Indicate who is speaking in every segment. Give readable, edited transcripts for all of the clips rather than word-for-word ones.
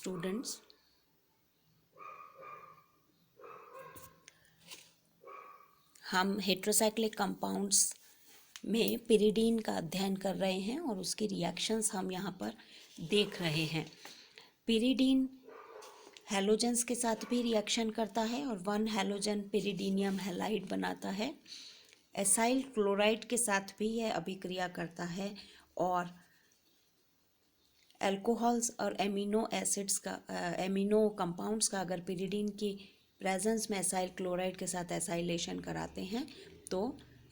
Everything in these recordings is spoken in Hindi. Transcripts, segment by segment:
Speaker 1: स्टूडेंट्स, हम हेट्रोसाइक्लिक कंपाउंड्स में पिरिडीन का अध्ययन कर रहे हैं और उसकी रिएक्शंस हम यहाँ पर देख रहे हैं। पिरिडीन हैलोजेंस के साथ भी रिएक्शन करता है और वन हैलोजन पिरिडीनियम हैलाइड बनाता है। एसाइल क्लोराइड के साथ भी यह अभिक्रिया करता है और अल्कोहल्स और एमिनो एसिड्स का एमिनो कंपाउंड्स का अगर पिरिडीन की प्रेजेंस में एसाइल क्लोराइड के साथ एसाइलेशन कराते हैं तो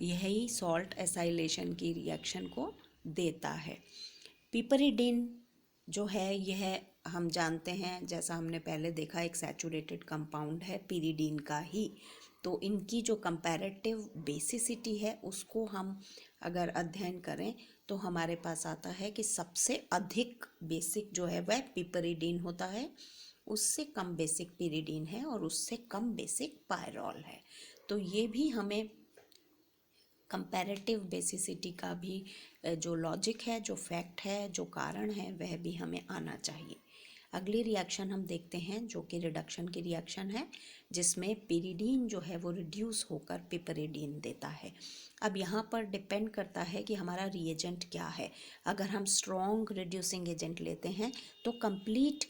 Speaker 1: यही सॉल्ट एसाइलेशन की रिएक्शन को देता है। पिपरिडीन जो है यह हम जानते हैं, जैसा हमने पहले देखा, एक सैचुरेटेड कंपाउंड है पिरिडीन का ही। तो इनकी जो कंपैरेटिव बेसिसिटी है उसको हम अगर अध्ययन करें तो हमारे पास आता है कि सबसे अधिक बेसिक जो है वह पिपरिडीन होता है, उससे कम बेसिक पिरिडीन है और उससे कम बेसिक पायरॉल है। तो ये भी हमें कंपैरेटिव बेसिसिटी का भी जो लॉजिक है, जो फैक्ट है, जो कारण है, वह भी हमें आना चाहिए। अगली रिएक्शन हम देखते हैं जो कि रिडक्शन की रिएक्शन है, जिसमें पिरिडीन जो है वो रिड्यूस होकर पिपरिडीन देता है। अब यहाँ पर डिपेंड करता है कि हमारा रिएजेंट क्या है। अगर हम स्ट्रॉन्ग रिड्यूसिंग एजेंट लेते हैं तो कंप्लीट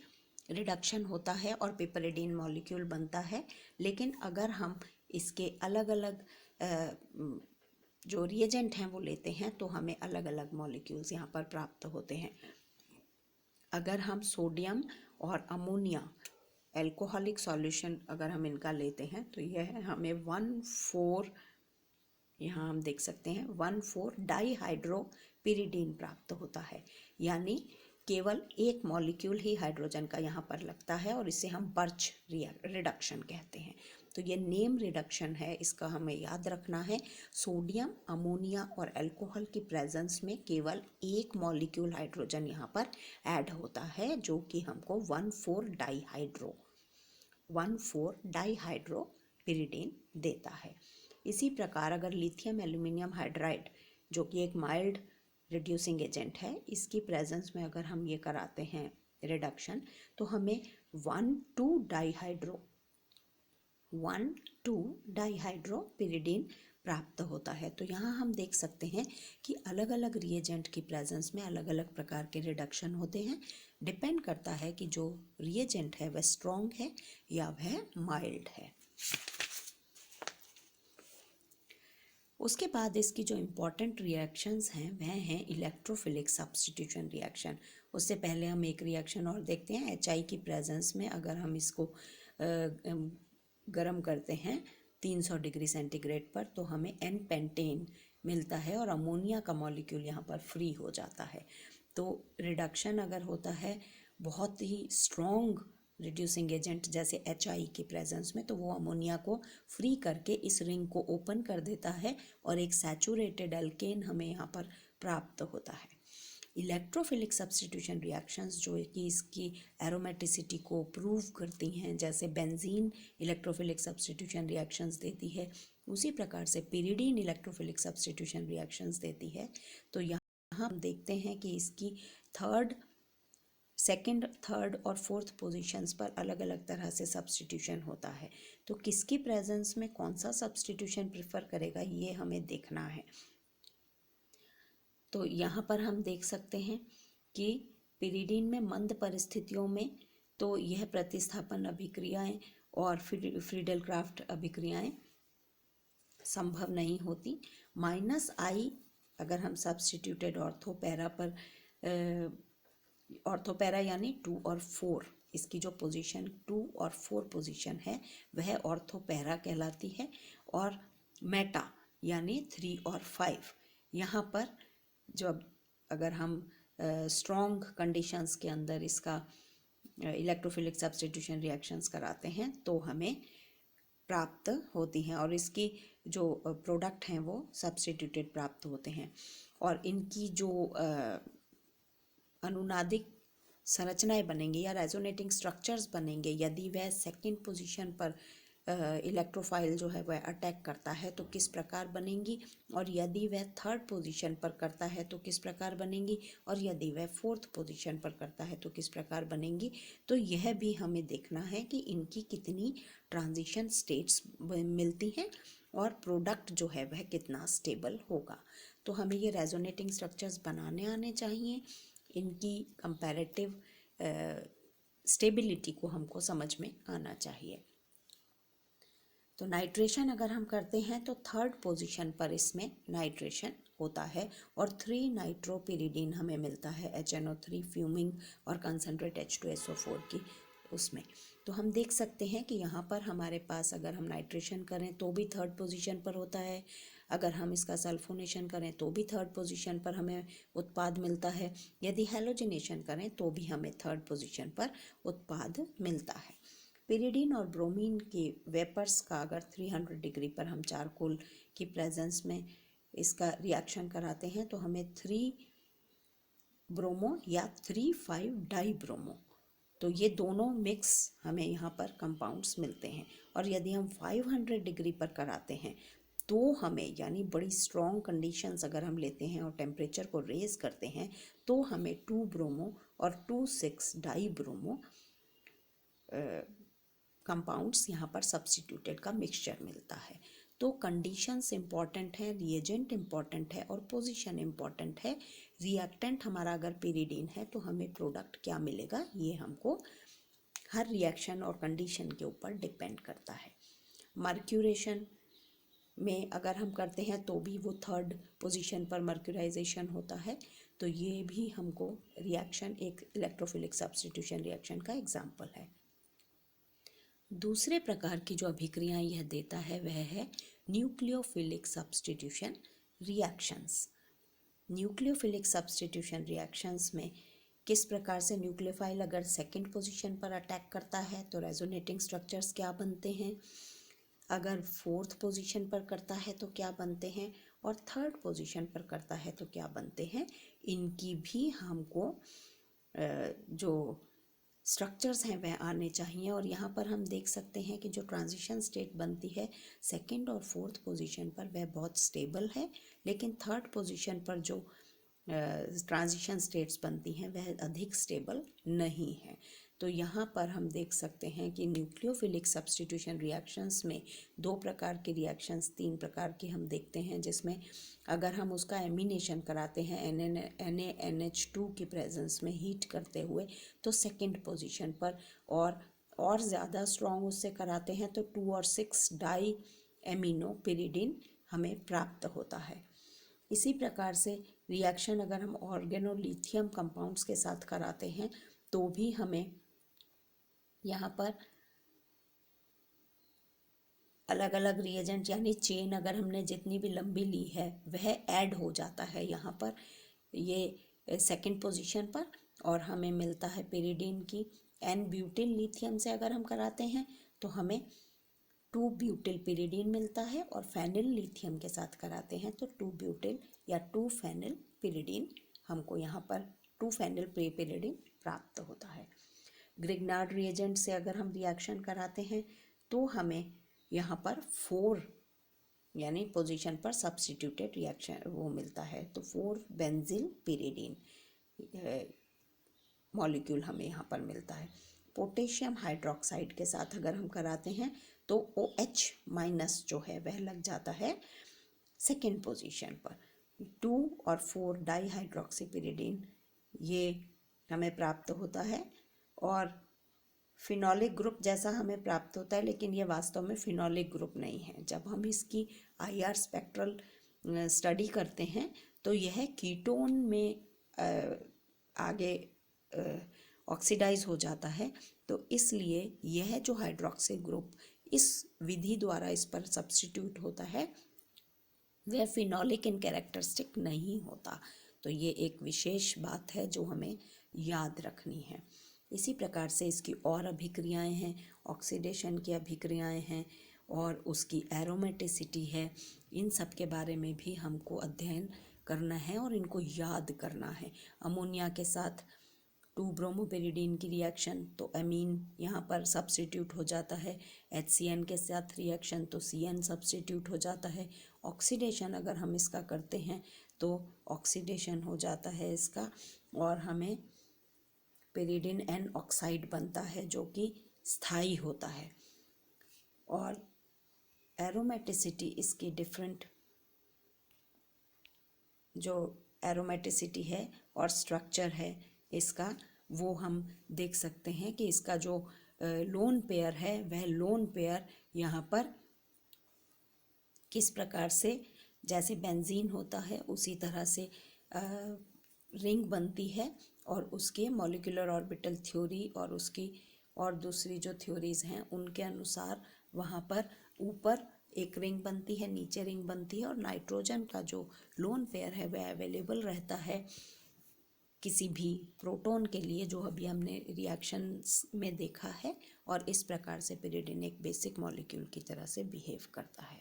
Speaker 1: रिडक्शन होता है और पिपरिडीन मॉलिक्यूल बनता है। लेकिन अगर हम इसके अलग अलग जो रिएजेंट हैं वो लेते हैं तो हमें अलग अलग मॉलिक्यूल्स यहाँ पर प्राप्त होते हैं। अगर हम सोडियम और अमोनिया एल्कोहलिक सॉल्यूशन अगर हम इनका लेते हैं तो यह हमें 1,4 यहाँ हम देख सकते हैं 1,4 डाईहाइड्रोपिरिडीन प्राप्त होता है। यानी केवल एक मॉलिक्यूल ही हाइड्रोजन का यहाँ पर लगता है और इसे हम बर्च रिडक्शन कहते हैं। तो ये नेम रिडक्शन है, इसका हमें याद रखना है। सोडियम, अमोनिया और अल्कोहल की प्रेजेंस में केवल एक मॉलिक्यूल हाइड्रोजन यहाँ पर ऐड होता है, जो कि हमको 1,4 डाईहाइड्रोपिरिडीन देता है। इसी प्रकार अगर लिथियम एल्यूमिनियम हाइड्राइड जो कि एक माइल्ड रिड्यूसिंग एजेंट है, इसकी प्रेजेंस में अगर हम ये कराते हैं रिडक्शन तो हमें 1,2 डाईहाइड्रोपिरिडीन प्राप्त होता है। तो यहाँ हम देख सकते हैं कि अलग अलग रिएजेंट की प्रेजेंस में अलग अलग प्रकार के रिडक्शन होते हैं। डिपेंड करता है कि जो रिएजेंट है वह स्ट्रॉन्ग है या वह माइल्ड है। उसके बाद इसकी जो इम्पॉर्टेंट रिएक्शंस हैं वह हैं इलेक्ट्रोफिलिक सब्स्टिट्यूशन रिएक्शन। उससे पहले हम एक रिएक्शन और देखते हैं। HI की प्रेजेंस में अगर हम इसको गर्म करते हैं 300 डिग्री सेंटीग्रेड पर तो हमें N पेंटेन मिलता है और अमोनिया का मॉलिक्यूल यहाँ पर फ्री हो जाता है। तो रिडक्शन अगर होता है बहुत ही स्ट्रॉन्ग रिड्यूसिंग एजेंट जैसे HI की प्रेजेंस में, तो वो अमोनिया को फ्री करके इस रिंग को ओपन कर देता है और एक सैचुरेटेड अल्केन हमें यहाँ पर प्राप्त होता है। इलेक्ट्रोफिलिक सब्स्टिट्यूशन रिएक्शंस जो कि इसकी एरोमेटिसिटी को प्रूव करती हैं, जैसे बेंजीन इलेक्ट्रोफिलिक सब्स्टिट्यूशन रिएक्शंस देती है, उसी प्रकार से पिरिडीन इलेक्ट्रोफिलिक सब्स्टिट्यूशन रिएक्शंस देती है। तो यहाँ हम देखते हैं कि इसकी सेकंड, थर्ड और फोर्थ पोजीशंस पर अलग अलग तरह से सब्स्टिट्यूशन होता है। तो किसकी प्रेजेंस में कौन सा सब्स्टिट्यूशन प्रेफर करेगा ये हमें देखना है। तो यहाँ पर हम देख सकते हैं कि पिरिडीन में मंद परिस्थितियों में तो यह प्रतिस्थापन अभिक्रियाएं और फ्रीडेलक्राफ्ट अभिक्रियाएं संभव नहीं होती। -I अगर हम सब्स्टिट्यूटेड ऑर्थोपैरा यानी 2 और 4, इसकी जो पोजीशन 2 और 4 पोजीशन है वह ऑर्थोपैरा कहलाती है। और मेटा यानी 3 और 5, यहाँ पर जब अगर हम स्ट्रॉन्ग कंडीशंस के अंदर इसका इलेक्ट्रोफिलिक सब्स्टिट्यूशन रिएक्शंस कराते हैं तो हमें प्राप्त होती हैं और इसकी जो प्रोडक्ट हैं वो सब्स्टिट्यूटेड प्राप्त होते हैं। और इनकी जो अनुनादिक संरचनाएं बनेंगी या रेजोनेटिंग स्ट्रक्चर्स बनेंगे यदि वह सेकंड पोजीशन पर इलेक्ट्रोफाइल जो है वह अटैक करता है तो किस प्रकार बनेंगी, और यदि वह थर्ड पोजीशन पर करता है तो किस प्रकार बनेंगी, और यदि वह फोर्थ पोजीशन पर करता है तो किस प्रकार बनेंगी। तो यह भी हमें देखना है कि इनकी कितनी ट्रांजिशन स्टेट्स मिलती हैं और प्रोडक्ट जो है वह कितना स्टेबल होगा। तो हमें ये रेजोनेटिंग स्ट्रक्चर्स बनाने आने चाहिए, इनकी कंपैरेटिव स्टेबिलिटी को हमको समझ में आना चाहिए। तो नाइट्रेशन अगर हम करते हैं तो थर्ड पोजीशन पर इसमें नाइट्रेशन होता है और 3 नाइट्रोपिरिडीन हमें मिलता है HNO3 फ्यूमिंग और कंसनट्रेट H2SO4 की उसमें। तो हम देख सकते हैं कि यहाँ पर हमारे पास अगर हम नाइट्रेशन करें तो भी थर्ड पोजीशन पर होता है, अगर हम इसका सल्फोनेशन करें तो भी थर्ड पोजीशन पर हमें उत्पाद मिलता है, यदि हैलोजिनेशन करें तो भी हमें थर्ड पोजीशन पर उत्पाद मिलता है। पिरिडीन और ब्रोमीन के वेपर्स का अगर 300 डिग्री पर हम चारकोल की प्रेजेंस में इसका रिएक्शन कराते हैं तो हमें 3 ब्रोमो या 3,5 डाई ब्रोमो, तो ये दोनों मिक्स हमें यहाँ पर कंपाउंड्स मिलते हैं। और यदि हम 500 डिग्री पर कराते हैं तो हमें, यानी बड़ी स्ट्रॉन्ग कंडीशंस अगर हम लेते हैं और टेम्परेचर को रेज करते हैं तो हमें 2 ब्रोमो और 2,6 डाई ब्रोमो कंपाउंड्स यहाँ पर सब्स्टिट्यूटेड का मिक्सचर मिलता है। तो कंडीशंस इम्पॉर्टेंट है, रिएजेंट इम्पॉर्टेंट है और पोजीशन इम्पॉर्टेंट है। रिएक्टेंट हमारा अगर पिरिडीन है तो हमें प्रोडक्ट क्या मिलेगा ये हमको हर रिएक्शन और कंडीशन के ऊपर डिपेंड करता है। मर्क्यूरेशन में अगर हम करते हैं तो भी वो थर्ड पोजीशन पर मर्क्यूराइजेशन होता है, तो ये भी हमको रिएक्शन एक इलेक्ट्रोफिलिक सब्स्टिट्यूशन रिएक्शन का एग्जाम्पल है। दूसरे प्रकार की जो अभिक्रियाएं यह देता है वह है nucleophilic substitution reactions. Nucleophilic substitution reactions में किस प्रकार से न्यूक्लियोफाइल अगर सेकंड पोजीशन पर अटैक करता है तो रेजोनेटिंग स्ट्रक्चर्स क्या बनते हैं, अगर फोर्थ पोजीशन पर करता है तो क्या बनते हैं, और थर्ड पोजीशन पर करता है तो क्या बनते हैं, इनकी भी हमको जो स्ट्रक्चर्स हैं वह आने चाहिए। और यहाँ पर हम देख सकते हैं कि जो ट्रांजिशन स्टेट बनती है सेकंड और फोर्थ पोजीशन पर वह बहुत स्टेबल है, लेकिन थर्ड पोजीशन पर जो ट्रांजिशन स्टेट्स बनती हैं वह अधिक स्टेबल नहीं है। तो यहाँ पर हम देख सकते हैं कि न्यूक्लियोफिलिक सब्स्टिट्यूशन रिएक्शंस में 2 प्रकार के रिएक्शंस, 3 प्रकार के हम देखते हैं, जिसमें अगर हम उसका एमिनेशन कराते हैं NaNH2 की प्रेजेंस में हीट करते हुए तो सेकंड पोजीशन पर, और ज़्यादा स्ट्रॉन्ग उससे कराते हैं तो 2 और 6 डाई एमिनो पिरिडीन हमें प्राप्त होता है। इसी प्रकार से रिएक्शन अगर हम ऑर्गेनोलिथियम कंपाउंड्स के साथ कराते हैं तो भी हमें यहाँ पर अलग अलग रिएजेंट, यानी चेन अगर हमने जितनी भी लंबी ली है वह ऐड हो जाता है यहाँ पर ये सेकंड पोजीशन पर, और हमें मिलता है पिरिडीन की N ब्यूटिल लिथियम से अगर हम कराते हैं तो हमें 2 ब्यूटिल पिरिडीन मिलता है, और फेनिल लिथियम के साथ कराते हैं तो 2 ब्यूटिल या 2 फेनिल पिरिडीन हमको यहाँ पर 2 फेनिल पिरिडीन प्राप्त होता है। ग्रिग्नार्ड रिएजेंट से अगर हम रिएक्शन कराते हैं तो हमें यहाँ पर 4 यानी पोजीशन पर सब्स्टिट्यूटेड रिएक्शन वो मिलता है, तो 4 बेंजिल पिरिडीन मॉलिक्यूल हमें यहाँ पर मिलता है। पोटेशियम हाइड्रोक्साइड के साथ अगर हम कराते हैं तो OH माइनस जो है वह लग जाता है सेकेंड पोजीशन पर। 2 और 4 डाई हाइड्रोक्सी पिरिडीन ये हमें प्राप्त होता है, और फिनोलिक ग्रुप जैसा हमें प्राप्त होता है, लेकिन ये वास्तव में फिनोलिक ग्रुप नहीं है। जब हम इसकी IR स्पेक्ट्रल स्टडी करते हैं तो यह कीटोन में आगे ऑक्सीडाइज हो जाता है, तो इसलिए यह जो हाइड्रोक्सी ग्रुप इस विधि द्वारा इस पर सब्स्टिट्यूट होता है वह फिनोलिक इन कैरेक्टरिस्टिक नहीं होता। तो ये एक विशेष बात है जो हमें याद रखनी है। इसी प्रकार से इसकी और अभिक्रियाएं हैं, ऑक्सीडेशन की अभिक्रियाएं हैं और उसकी एरोमेटिसिटी है। इन सब के बारे में भी हमको अध्ययन करना है और इनको याद करना है। अमोनिया के साथ टू ब्रोमोपेरिडीन की रिएक्शन तो अमीन यहाँ पर सब्स्टिट्यूट हो जाता है, HCN के साथ रिएक्शन तो CN सब्स्टिट्यूट हो जाता है। ऑक्सीडेशन अगर हम इसका करते हैं तो ऑक्सीडेशन हो जाता है इसका, और हमें पेरिडिन एन ऑक्साइड बनता है जो कि स्थायी होता है। और एरोमेटिसिटी इसकी डिफरेंट जो एरोमेटिसिटी है और स्ट्रक्चर है इसका, वो हम देख सकते हैं कि इसका जो लोन पेयर है वह लोन पेयर यहाँ पर किस प्रकार से, जैसे बेंजीन होता है उसी तरह से रिंग बनती है, और उसके मॉलिक्यूलर ऑर्बिटल थ्योरी और उसकी और दूसरी जो थ्योरीज हैं उनके अनुसार वहाँ पर ऊपर एक रिंग बनती है, नीचे रिंग बनती है, और नाइट्रोजन का जो लोन पेयर है वह अवेलेबल रहता है किसी भी प्रोटॉन के लिए, जो अभी हमने रिएक्शंस में देखा है। और इस प्रकार से पेरिडिन एक बेसिक मॉलिक्यूल की तरह से बिहेव करता है।